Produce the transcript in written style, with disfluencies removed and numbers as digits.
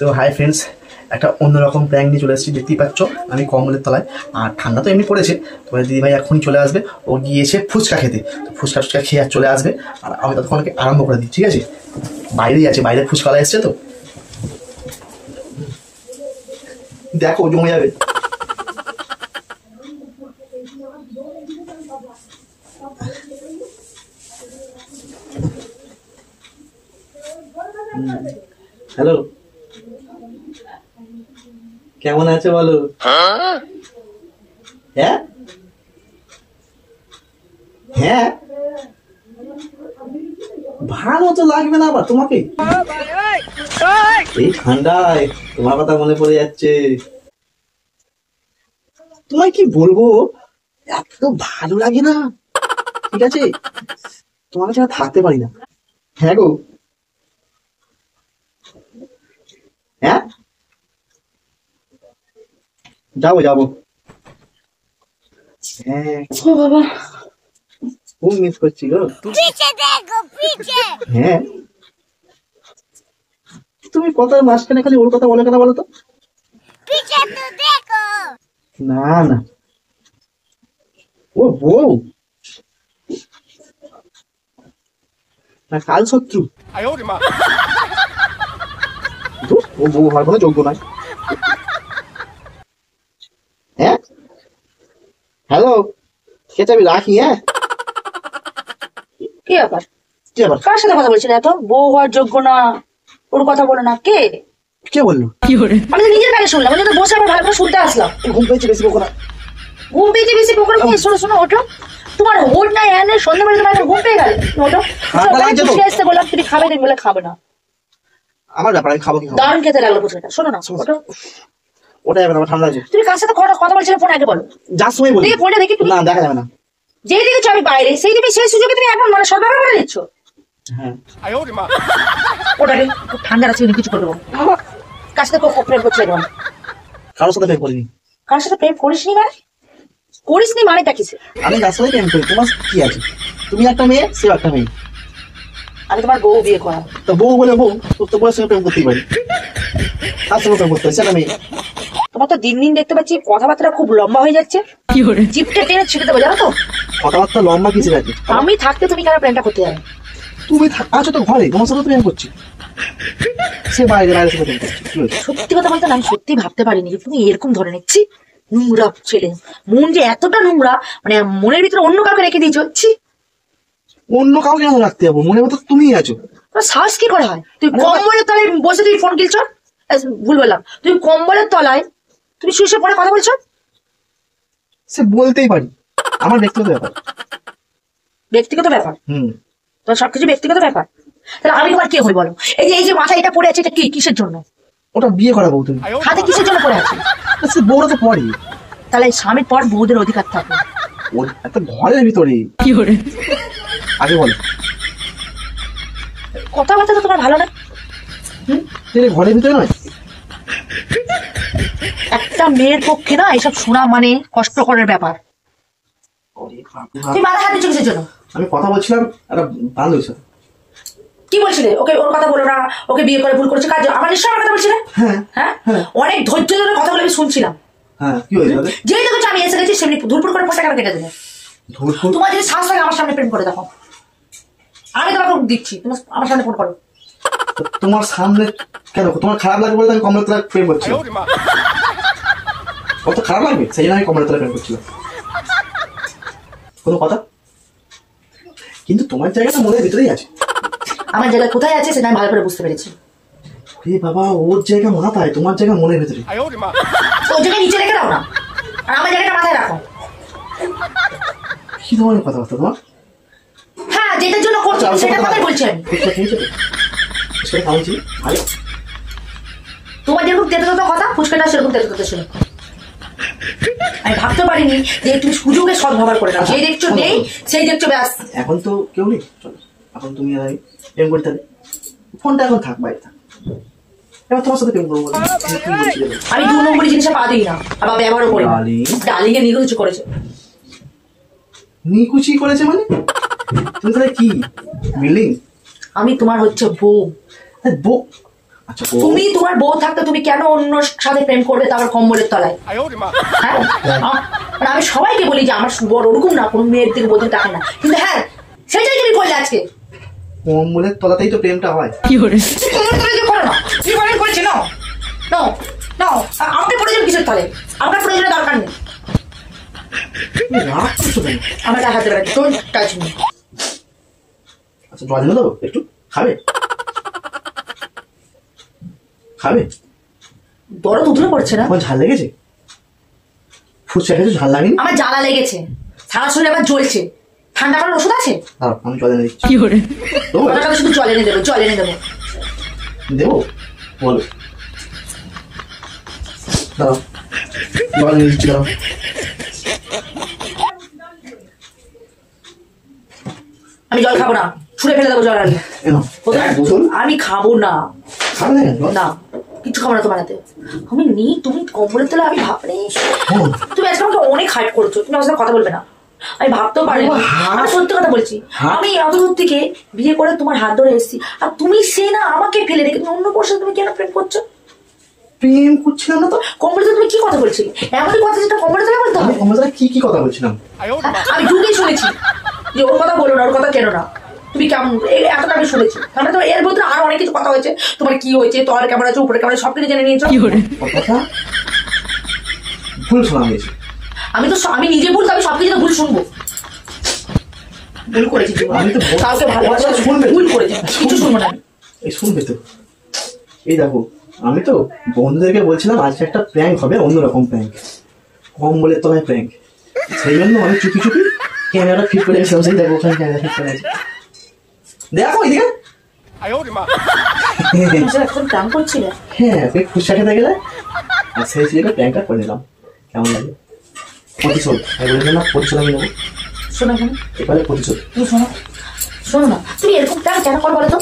তো hi friends, একটা অন্যরকম প্র্যাঙ্ক নিয়ে চলে এসেছি। দেখতেই পাচ্ছ আমি কম্বলের তলায়, আর ঠান্ডা তো এমনি পড়েছে। তোমার দিদিভাই এখনই চলে আসবে, ও গিয়েছে ফুচকা খেতে। তো ফুচকা টুচকা খেয়ে আর চলে আসবে, আর আমি ততক্ষণকে আরম্ভ করে দিই, ঠিক আছে? বাইরেই আছে, বাইরে ফুচকালা এসছে তো দেখো জমে যাবে। হ্যালো, কেমন আছে বলো? হ্যাঁ হ্যাঁ, ভালো তো লাগবে না আবার তোমাকে? এই ঠান্ডায় তোমার কথা মনে পড়ে যাচ্ছে। তোমায় কি বলবো, এত ভালো লাগে না, ঠিক আছে? তোমার কাছে থাকতে পারি না। হ্যাঁ গো, হ্যাঁ যাবো যাবো। হ্যাঁ ও বাবা, খুব মিস করছি গো। হ্যাঁ, তুমি কথার মাঝখানে খালি ওর কথা বলে কেন বলো তো? না না, ও বউ না কাল শত্রু। ও বউ হওয়ার কোনো যোগ্য নয়। হ্যাঁ হ্যালো, ঠিক আছে আমি রাখি। হ্যাঁ কি ব্যাপার? কি ব্যাপার? কার সাথে কথা বলছেন? এত বউ হওয়ার যোগ্য না, ওর কথা বলো না। কে কে বললো? আমি তো নিজের কানে শুনলাম, আমি তো বসে আমার ভালো করে শুনতে আসলাম। ঘুম পেয়েছে বেশি বকো না। ঘুম পেয়েছে বেশি বকরে কি? শোনো শোনো, ওঠো। তোমার হোট নাই এনে সন্ধ্যাবেলা তোমার ঘুম পেয়ে গেল। ওঠো, আসতে বললাম তুমি খাবে, তুমি বলে খাবে না। আমার ব্যাপার, আমি খাবো কি? দারুণ খেতে লাগলো পুজোটা। শোনো না, ওঠো। ওটা যাবে না, আমার ঠান্ডা আছে। তুমি কার সাথে কথা বলছিলে ফোন আগে বলো। যার সময় বলি। দেখি ফোনটা দেখি। না দেখা যাবে না। যেই দেখেছো আমি বাইরে, সেই দিকে সেই সুযোগে তুমি এখন মানে সরবরাহ করে দিচ্ছ। হ্যাঁ ওটাকে খুব ঠান্ডা আছে, কিছু করে দেবো। কার সাথে প্রেম করছে? কারোর সাথে প্রেম করিনি। কার সাথে প্রেম করিসনি মানে? করিসনি মানেটা কিসে? আমি যার সাথে প্রেম করি, তোমার কি আছে? তুমি একটা মেয়ে, সেও একটা মেয়ে। আমি তোমার বউ বিয়ে করা। তো বউ বলে বউ, তো বউয়ের সঙ্গে প্রেম করতেই পারি। তার সঙ্গে প্রেম করতে হয়, সেটা মেয়ে। তোমার তো দিন দিন দেখতে পাচ্ছি কথাবার্তা খুব লম্বা হয়ে যাচ্ছে। জিপটা টেনে ছিঁড়ে দেবো, জানো তো? কথাবার্তা লম্বা কিছু আছে? আমি থাকতে তুমি কেন প্রেমটা করতে যাবে? তুমি আছো তো ঘরে, তোমার সাথে প্রেম করছি। সে বাইরে বাইরে সাথে প্রেম করছি। সত্যি কথা বলতে না, আমি সত্যি ভাবতে পারিনি যে তুমি এরকম ধরনের নোংরা ছেলে। মন যে এতটা নোংরা, মানে মনের ভিতরে অন্য কাউকে রেখে দিয়েছো। অন্য কাউকে কেন রাখতে যাবো? মনে মতো তুমিই আছো। সাহস কি করে হয়? তুই কম্বলের তলায় বসে তুই ফোন কিনছো? ভুল বললাম, তুই কম্বলের তলায় তুমি শুয়ে পড়ে কথা বলছো। সে বলতেই পারি, আমার ব্যক্তিগত ব্যাপার। ব্যক্তিগত ব্যাপার? তো সবকিছু ব্যক্তিগত ব্যাপার। তাহলে আমি তোমার কে হই বলো? এই যে মাথায় এটা পড়ে আছে, এটা কিসের জন্য? ওটা বিয়ে করা বউ। তুমি হাতে কিসের জন্য পড়ে আছে? সে বউরা তো পরে। তাহলে স্বামীর পর বউদের অধিকার থাকে। একটা ঘরের ভিতরে কি করে আগে বলো? কথাবার্তা তো তোমার ভালো না। ঘরের ভিতরে নয়। একটা মেয়ের পক্ষে না এসব শোনা মানে কষ্টকরের ব্যাপার। তুই মাথা হাত দিচ্ছ কিসের জন্য? আমি কথা বলছিলাম একটা বান্ধবীর সাথে। কি বলছিলে? ওকে ওর কথা বলো না, ওকে বিয়ে করে ভুল করেছে কাজ। আমার নিশ্চয় আমার কথা বলছিলে? হ্যাঁ, অনেক ধৈর্য ধরে কথা বলে আমি শুনছিলাম। হ্যাঁ কি হয়েছে? যেই দেখো আমি এসে গেছি সেমনি ধুরপুর করে পোশাক কেটে দেবে। তোমার যদি শ্বাস লাগে আমার সামনে প্রেম করে দেখো, আমি তোমাকে দিচ্ছি, তোমার আমার সামনে ফোন করো। তোমার সামনে কেন? তোমার খারাপ লাগবে বলে আমি কমলাতলা প্রেম করছি? কত খারাপ লাগবে সেই জন্য আমি কমলাতলা প্রেম করছিলাম। কোনো কথা? কিন্তু তোমার জায়গাটা মনের ভিতরেই আছে। আমার জায়গা কোথায় আছে সেটা আমি ভালো করে বুঝতে পেরেছি। বাবা, ওর জায়গা মাথায়, তোমার জায়গা মনের ভিতরে। ওর জায়গা নিচে রেখে দাও না, আর আমার জায়গাটা মাথায় রাখো। কি ধরনের কথাবার্তা তোমার? হ্যাঁ, যেটার জন্য করছো সেটা কথাই বলছি আমি। তোমার যেরকম তেতো তেতো কথা, ফুচকাটা সেরকম তেতো তেতো ছিল। আমি ভাবতে পারিনি যে তুমি সুযোগে সদ্ব্যবহার করে নাও। যেই দেখছো নেই, সেই দেখছো ব্যাস। এখন তো কেউ নেই, চলো এখন তুমি আর আমি প্রেম করতে হবে। ফোনটা এখন থাক, বাইরে থাক। এবার তোমার সাথে প্রেম করবো। আমি 2 নম্বরই জিনিসে পা দিই না, আবার ব্যবহারও করি। ডালিং এ নিকুচি করেছে। নিকুচি করেছে মানে? তুমি তাহলে কি বিল্ডিং? আমি তোমার হচ্ছে বউ। বউ? আচ্ছা তুমি তোমার বউ থাকতে তুমি কেন অন্য সাথে প্রেম করবে তারপর কম্বলের তলায়? হ্যাঁ মানে আমি সবাইকে বলি যে আমার বড় ওরকম না, কোনো মেয়ের দিকে বলতে থাকে না, কিন্তু হ্যাঁ সেটাই তুমি করলে আজকে। কম্বলের তলাতেই তো প্রেমটা হয়। করো না, কি মনে করছে? নাও নাও নাও, আপনি প্রয়োজন কিসের তলে? আপনার প্রয়োজনের দরকার নেই। রাগ করছো কেন? আমার গায়ে হাত দেবে, ডোন্ট টাচ মি। আচ্ছা জল এনে দেবো একটু, খাবে? খাবে? দরদ উঠে পড়ছে না? আমার ঝাল লেগেছে? ফুচকা খেয়েছো, ঝাল লাগেনি? আমার জ্বালা লেগেছে, সারা শরীর আমার জ্বলছে। ঠান্ডা করার ওষুধ আছে? দাঁড়াও, আমি জল এনে দিচ্ছি। দেবো? আমার কাছে শুধু জল এনে দেবো, জল এনে দেবো। দেবো? বলো। দাঁড়াও, জল এনে দিচ্ছি, দাঁড়াও। আমি জল খাবো না, ছুঁড়ে ফেলে দেবো জল আনলে। এনো, এক বোতল। আমি খাবো না, খাবে না কেন? না কিছু খাবো না তোমার হাতে। আমি নেই, তুমি কম্বলের তলে, আমি ভাবনি। হ্যাঁ। তুমি আজকে আমাকে অনেক হাইট করেছো, তুমি আমার সাথে কথা বলবে না। আমি ভাবতেও পারি না, আমি সত্যি কথা বলছি। আমি এত দূর থেকে বিয়ে করে তোমার হাত ধরে এসেছি, আর তুমি সে না আমাকে ফেলে রেখে তুমি অন্য পর সাথে তুমি কেন প্রেম করছো? প্রেম করছিলাম না তো। কম্বলের তলে তুমি কি কথা বলছিলে? এমনই কথা যেটা কম্বলের তলে বলতে আমি হবে। আমার সাথে কি কথা বলছিলাম? আমি ঢুকেই শুনেছি যে ওর কথা বলো না, ওর কথা কেন না। তুমি কেমন এতটা আমি শুনেছি, আমরা তো এর মধ্যে আরো অনেক কিছু কথা হয়েছে। তোমার কি হয়েছে, তোমার কেমন আছে, উপরে কেমন আছে, সবকিছু জেনে নিয়েছো। কথা ভুল শোনা হয়েছে। আমি নিজে ভুল, আমি সবকিছু তো ভুল শুনবো। ভুল করেছি জীবনে। আমি তো কাউকে ভালোবাসা শুনবে। ভুল করেছি, কিছু শুনবো না আমি। এই শুনবে তো? এই দেখো, আমি তো বন্ধুদেরকে বলছিলাম আজকে একটা প্র্যাঙ্ক হবে, অন্যরকম প্র্যাঙ্ক, কম্বলের তলায় প্র্যাঙ্ক। সেই জন্য আমি চুপি চুপি ক্যামেরা ফিট করে গেছিলাম। সেই দেখো, ওখানে ক্যামেরা ফিট করে আছে, দেখো এদিকে। তুমি এখন প্ল্যান করছিলে? হ্যাঁ, তুই ফুচকা খেতে গেলে আর সেই সিলেটে প্র্যাঙ্কটা করে নিলাম। কেমন লাগে? প্রতিশোধ, আমি বলেছিলাম না প্রতিশোধ আমি নেবো। শোনো এখন, এবারে প্রতিশোধ। তুমি শোনো, শোনো না, তুমি এরকম প্ল্যান কেন করো বলো তো?